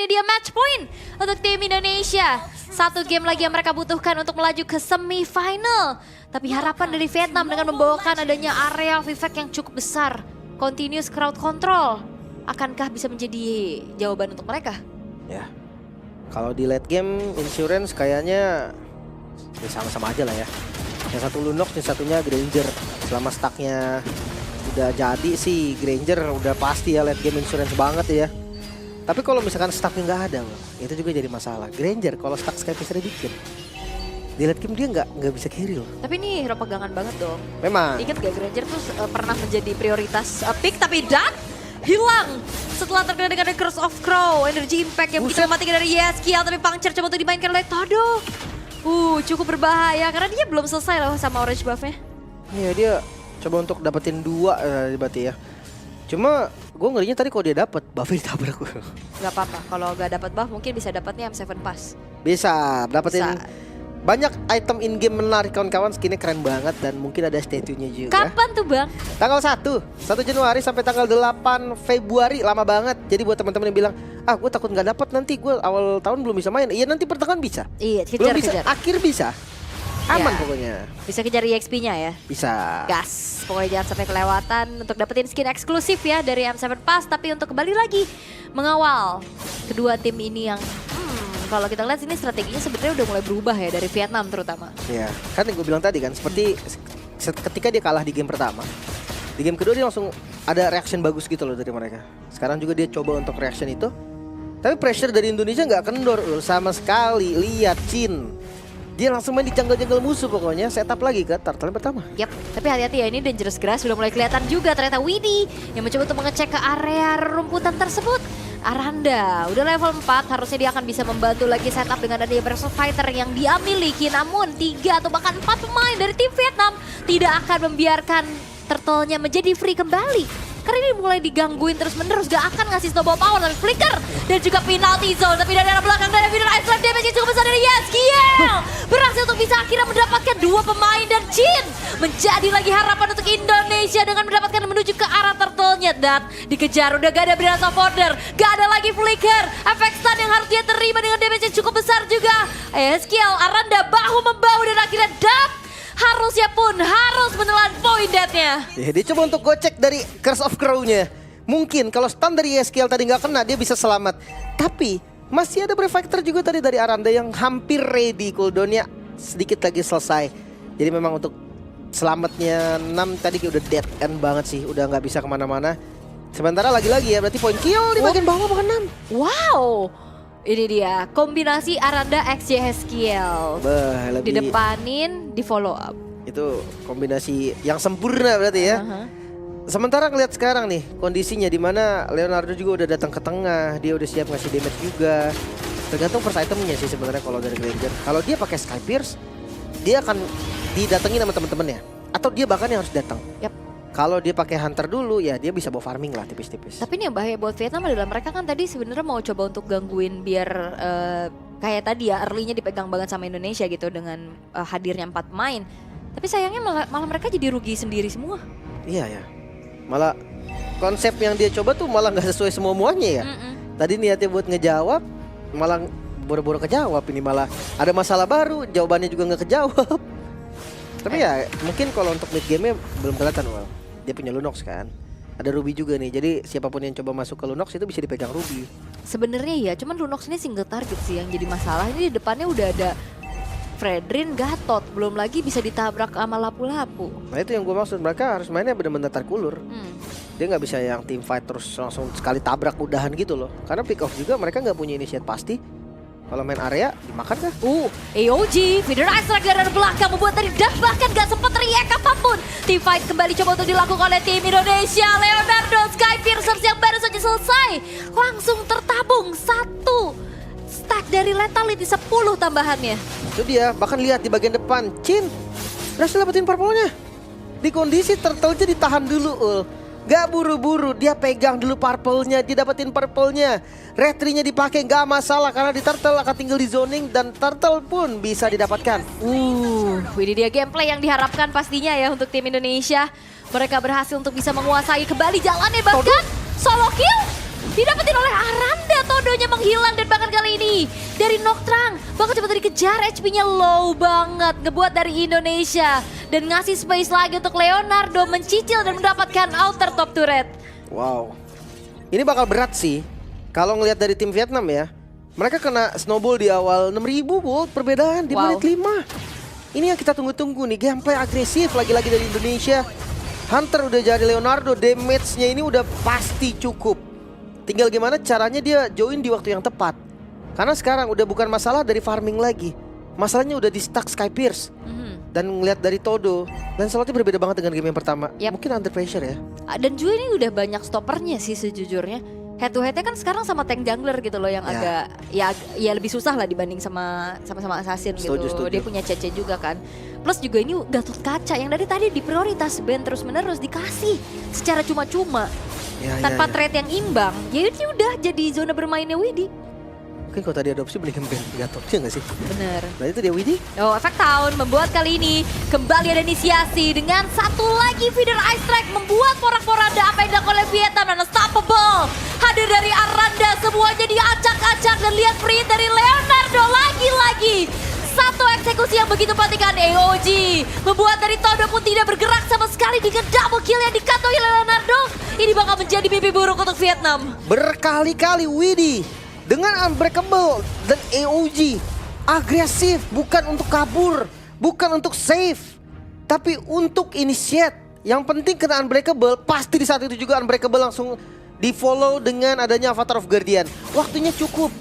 ini dia match point untuk tim Indonesia. Satu game lagi yang mereka butuhkan untuk melaju ke semifinal. Tapi harapan dari Vietnam dengan membawakan adanya area of effect yang cukup besar. Continuous crowd control. Akankah bisa menjadi jawaban untuk mereka? Ya, kalau di late game Insurance kayaknya ya sama-sama aja lah ya. Yang satu Lunox, yang satunya Granger. Selama stacknya udah jadi sih Granger udah pasti ya late game Insurance banget ya. Tapi kalau misalkan stacknya nggak ada, itu juga jadi masalah. Granger kalau stack Skyfisher dikit, di late game dia nggak bisa carry loh. Tapi ini hero pegangan banget dong. Memang. Ingat gak Granger tuh pernah menjadi prioritas pick tapi hilang setelah terkena dengan The Curse of Crow. Energy impact yang begitu mematikan dari Yeskiel, tapi Puncture coba untuk dimainkan oleh Todo. Cukup berbahaya karena dia belum selesai loh sama orange buff-nya. Iya, dia coba untuk dapetin 2 berarti ya. Cuma gue ngerinya tadi kalau dia dapet buff-nya ditabrak gue. Gak apa-apa, kalau gak dapat buff mungkin bisa dapatnya M7 Pass. Bisa dapetin Bisa. banyak item in game menarik kawan-kawan, skinnya keren banget dan mungkin ada statue-nya juga. Kapan tuh Bang? Tanggal 1 Januari sampai tanggal 8 Februari, lama banget. Jadi buat teman-teman yang bilang, gue takut nggak dapat, nanti gue awal tahun belum bisa main. Iya, nanti pertengahan bisa. Iya, Belum bisa, kejar. akhir bisa. Aman Ya. pokoknya. Bisa kejar EXP-nya ya. Bisa. Gas, pokoknya jangan sampai kelewatan untuk dapetin skin eksklusif ya dari M7 Pass. Tapi untuk kembali lagi mengawal kedua tim ini yang kalau kita lihat ini strateginya sebenarnya udah mulai berubah ya dari Vietnam terutama. Ya, kan yang gue bilang tadi kan, seperti ketika dia kalah di game pertama, di game kedua dia langsung ada reaction bagus gitu loh dari mereka. Sekarang juga dia coba untuk reaction itu, tapi pressure dari Indonesia nggak kendor sama sekali. Lihat Chin, dia langsung main di jungle-jungle musuh pokoknya, setup lagi ke turtle yang pertama. Yap, tapi hati-hati ya, ini dangerous grass sudah mulai kelihatan juga ternyata Widhi yang mencoba untuk mengecek ke area rumputan tersebut. Aranda udah level 4, harusnya dia akan bisa membantu lagi setup dengan adanya Burst Fighter yang dia miliki. Namun 3 atau bahkan 4 pemain dari tim Vietnam tidak akan membiarkan turtle-nya menjadi free kembali. Karena ini mulai digangguin terus-menerus, gak akan ngasih snowball power dari Flicker. Dan juga penalty zone, tapi dari arah belakang dari Winner Iceland damage yang cukup besar dari Yeskiel. Berhasil untuk bisa akhirnya mendapatkan 2 pemain dan Jin menjadi lagi harapan untuk Indonesia dengan mendapatkan menuju ke arah turtle-nya. Dan dikejar, udah gak ada Brilliance of Order, gak ada lagi Flicker. Efek stun yang harus dia terima dengan damage yang cukup besar juga. Yeskiel, Aranda bahu-membahu dan akhirnya harusnya pun harus menelan poin death-nya. Ya, dia coba untuk gocek dari Curse of Crow-nya. Mungkin kalau stun dari Yeskiel tadi nggak kena, dia bisa selamat. Tapi masih ada Brave Fighter juga tadi dari Aranda yang hampir ready, cooldown-nya sedikit lagi selesai. Jadi memang untuk selamatnya 6 tadi udah dead end banget sih, udah nggak bisa kemana-mana. Sementara lagi-lagi ya, berarti poin kill di bagian bawah bukan 6. Wow, ini dia kombinasi Aranda x Yeskiel. Didepanin, di follow up. Itu kombinasi yang sempurna berarti ya. Sementara ngeliat sekarang nih kondisinya di mana Leonardo juga udah datang ke tengah, dia udah siap ngasih damage juga. Tergantung first itemnya sih sebenarnya kalau dari Granger. Kalau dia pakai Sky Pierce, dia akan didatengin sama temen-temennya, atau dia bahkan yang harus datang. Yap. Kalau dia pakai Hunter dulu ya dia bisa bawa farming lah tipis-tipis. Tapi ini yang bahaya buat Vietnam adalah mereka kan tadi sebenarnya mau coba untuk gangguin biar kayak tadi ya early-nya dipegang banget sama Indonesia gitu dengan hadirnya 4 pemain. Tapi sayangnya malah mereka jadi rugi sendiri semua. Iya ya. Malah konsep yang dia coba tuh malah nggak sesuai semua-muanya ya. Tadi niatnya buat ngejawab, malah boro-boro kejawab. Ini malah ada masalah baru, jawabannya juga nggak kejawab. Tapi ya mungkin kalau untuk mid game-nya belum kelihatan. Dia punya Lunox kan. Ada Ruby juga nih. Jadi siapapun yang coba masuk ke Lunox itu bisa dipegang Ruby. Sebenarnya ya, cuman Lunox ini single target sih yang jadi masalah. Ini di depannya udah ada Fredrin, Gatot, belum lagi bisa ditabrak sama lapu-lapu. Nah itu yang gue maksud, mereka harus mainnya benar-benar terkulur. Dia nggak bisa yang team fight terus langsung sekali tabrak udahan gitu loh. Karena pick off juga mereka nggak punya initiate pasti. Kalau main area dimakan kah? AOG, Winner Iceland dari belakang membuat tadi dan bahkan gak sempat teriak apapun. Team fight kembali coba untuk dilakukan oleh tim Indonesia. Leonardo, Sky Piercers yang baru saja selesai langsung tertabung 1 stack dari Lethality 10 tambahannya. Itu dia, bahkan lihat di bagian depan, Chin berhasil dapetin purple-nya. Di kondisi turtle-nya ditahan dulu, Gak buru-buru, dia pegang dulu purple-nya, dia dapetin purple-nya. Red tree-nya dipakai gak masalah karena di turtle akan tinggal di zoning dan turtle pun bisa didapatkan. Ini dia gameplay yang diharapkan pastinya ya untuk tim Indonesia. Mereka berhasil untuk bisa menguasai kembali jalannya bahkan solo kill. didapetin oleh Aranda. Todonya menghilang dan bahkan kali ini dari Noctrang bahkan coba tadi kejar, HP-nya low banget, ngebuat dari Indonesia dan ngasih space lagi untuk Leonardo mencicil dan mendapatkan outer top turret. Wow. Ini bakal berat sih. Kalau ngelihat dari tim Vietnam ya. Mereka kena snowball di awal 6.000 gold perbedaan di menit 5. Ini yang kita tunggu-tunggu nih. Gameplay agresif lagi-lagi dari Indonesia. Hunter udah jadi Leonardo. Damage-nya ini udah pasti cukup. Tinggal gimana caranya dia join di waktu yang tepat. Karena sekarang udah bukan masalah dari farming lagi. Masalahnya udah di stuck Sky Pierce. Dan ngeliat dari Todo, Lancelotnya berbeda banget dengan game yang pertama. Mungkin under pressure ya. Dan juga ini udah banyak stoppernya sih sejujurnya. Head to headnya kan sekarang sama tank jungler gitu loh yang agak ya lebih susah lah dibanding sama assassin gitu. Dia punya CC juga kan. Plus juga ini Gatot Kaca yang dari tadi diprioritas ban terus menerus dikasih secara cuma-cuma tanpa trade yang imbang. Ya ini udah jadi zona bermainnya Widi. Mungkin kalau tadi adopsi mendingan ban Gatot sih nggak sih? Bener. Nah itu dia Widi. Oh, Efek Town membuat kali ini kembali ada inisiasi dengan satu lagi feeder Ice Strike membuat porak-poranda apa yang dilakukan oleh Vietnam dan Unstoppable. Hadir dari Aranda, semuanya diacak-acak dan lihat free dari Leonardo lagi-lagi. Satu eksekusi yang begitu mematikan AOG. Membuat dari Todo pun tidak bergerak sama sekali dengan double kill yang dikantoi Leonardo. Ini bakal menjadi mimpi buruk untuk Vietnam. Berkali-kali Widi dengan Unbreakable dan AOG agresif, bukan untuk kabur, bukan untuk save, tapi untuk initiate. Yang penting kena Unbreakable, pasti di saat itu juga Unbreakable langsung di follow dengan adanya Avatar of Guardian. Waktunya cukup.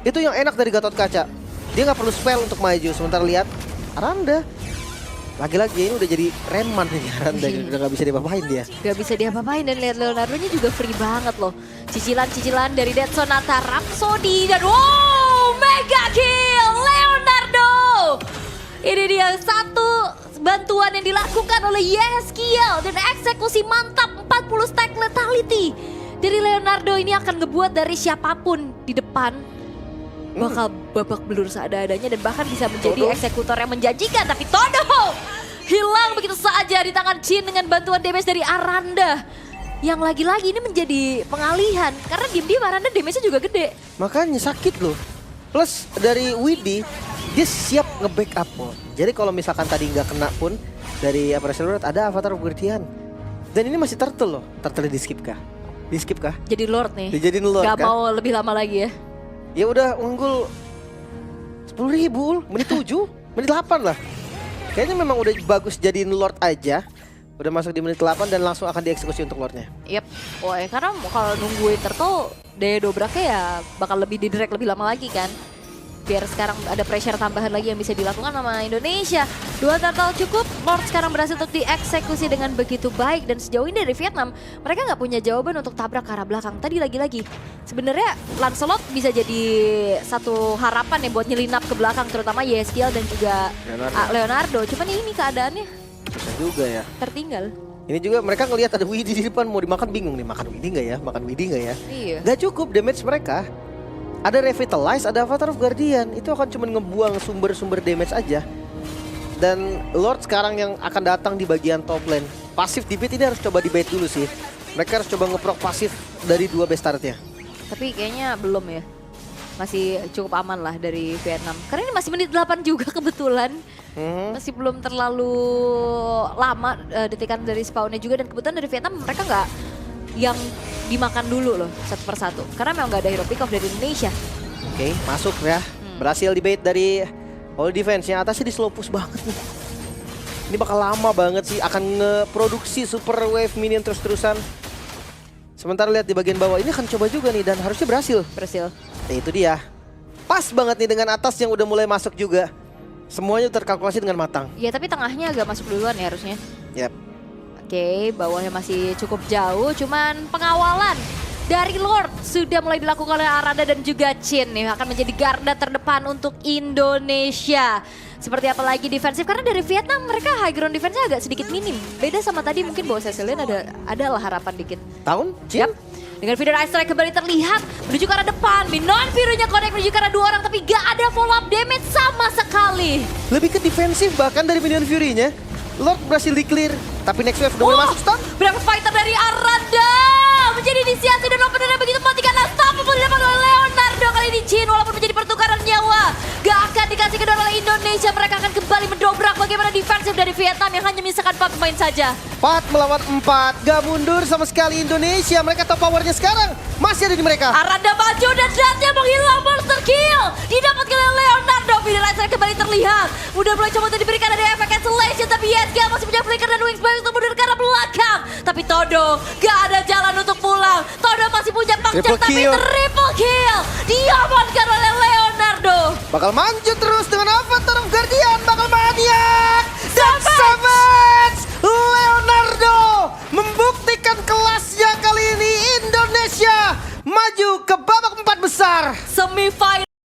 Itu yang enak dari Gatot Kaca. Dia nggak perlu spell untuk maju. Sementara lihat Aranda, lagi-lagi ini udah jadi reman nih Aranda, udah nggak bisa diapa-apain dia. Gak bisa diapa-apain dan lihat Leonardo-nya juga free banget loh. Cicilan-cicilan dari Dead Sonata, Rhapsody dan wow, mega kill Leonardo. Ini dia satu bantuan yang dilakukan oleh Yeskiel dan eksekusi mantap 40 stack lethality. Dari Leonardo ini akan ngebuat dari siapapun di depan bakal babak belur seadanya dan bahkan bisa menjadi eksekutor yang menjanjikan. Tapi Todo hilang begitu saja di tangan Jin dengan bantuan damage dari Aranda. Yang lagi-lagi ini menjadi pengalihan karena diam-diam Aranda damage-nya juga gede. Makanya sakit loh. Plus dari Widi, dia siap nge-backup loh. Jadi kalau misalkan tadi nggak kena pun dari Operational Lord ada Avatar of Guardian. Dan ini masih turtle loh. Turtle di skip kah? Di skip kah? Jadi Lord nih. Dijadiin Lord gak kan? mau lebih lama lagi ya. Ya udah unggul 10.000, menit 7, menit 8 lah. Kayaknya memang udah bagus jadiin Lord aja. Udah masuk di menit 8 dan langsung akan dieksekusi untuk Lordnya. Yep, karena kalau nungguin Turtle daya dobraknya ya bakal lebih didirect lebih lama lagi kan. Biar sekarang ada pressure tambahan lagi yang bisa dilakukan sama Indonesia. 2 Turtle cukup, Lord sekarang berhasil untuk dieksekusi dengan begitu baik. Dan sejauh ini dari Vietnam, mereka nggak punya jawaban untuk tabrak ke arah belakang. Tadi lagi-lagi, sebenarnya Lancelot bisa jadi satu harapan ya buat nyelinap ke belakang. Terutama Yeskiel dan juga Leonardo. Cuman ini keadaannya bisa juga ya. tertinggal. Ini juga mereka ngelihat ada Widi di depan, mau dimakan bingung nih, makan Widi nggak ya, makan Widi nggak ya. Iya. Gak cukup damage mereka. Ada Revitalize, ada Avatar of Guardian. Itu akan cuma ngebuang sumber-sumber damage aja. Dan Lord sekarang yang akan datang di bagian top lane. Pasif di bait ini harus coba di bait dulu sih. Mereka harus coba ngeproc pasif dari 2 base turretnya. Tapi kayaknya belum ya. Masih cukup aman lah dari Vietnam. Karena ini masih menit 8 juga kebetulan. Masih belum terlalu lama detikan dari spawnnya juga. Dan kebetulan dari Vietnam mereka nggak yang dimakan dulu loh satu persatu. Karena memang nggak ada hero pick off dari Indonesia. Oke, masuk ya. Berhasil di bait dari All Defense. Yang atasnya di slow push banget nih. Ini bakal lama banget sih. Akan ngeproduksi super wave minion terus-terusan. Sementara lihat di bagian bawah ini akan coba juga nih. Dan harusnya berhasil. Ya itu dia. Pas banget nih dengan atas yang udah mulai masuk juga. Semuanya terkalkulasi dengan matang. Ya tapi tengahnya agak masuk duluan ya harusnya. Yap. Oke, bawahnya masih cukup jauh, cuman pengawalan dari Lord sudah mulai dilakukan oleh Aranda dan juga Jin nih akan menjadi garda terdepan untuk Indonesia. Seperti apa lagi defensif, karena dari Vietnam mereka high ground defense-nya agak sedikit minim. Beda sama tadi mungkin bahwa Cecilian adalah harapan dikit. Tahun, Jin? Yep. Dengan feeder Ice Strike kembali terlihat menuju ke arah depan. Minon Virunya connect menuju ke arah 2 orang tapi gak ada follow up damage sama sekali. Lebih ke defensif bahkan dari Minion Fury-nya. Lord berhasil di clear, tapi next wave udah mulai masuk stun. Berapa fighter dari Aranda menjadi inisiasi dan opener yang begitu mematikan. Unstoppable didapat oleh Leonardo. Kali ini Jin walaupun menjadi pertukaran nyawa gak akan dikasih kedor oleh Indonesia. Mereka akan kembali mendobrak bagaimana defensif dari Vietnam yang hanya menyisakan 4 pemain saja. 4 melawan 4, gak mundur sama sekali Indonesia. Mereka top powernya sekarang masih ada di mereka. Aranda maju dan Dratnya menghilang, monster kill didapatkan oleh Leonardo. Vidalizer kembali terlihat. Udah mulai coba untuk diberikan dari efek cancellation, tapi Yesga masih punya flicker dan Wingspan untuk mundur ke arah belakang. Tapi Todo gak ada jalan untuk pulang. Todo masih punya puncture Triple tapi kill. triple kill diamankan oleh Leonardo. Bakal maju terus dengan Avatar of Guardian, bakal maniak. Dan Savage Leonardo membuktikan kelasnya kali ini. Indonesia maju ke babak 4 besar. Semifinal.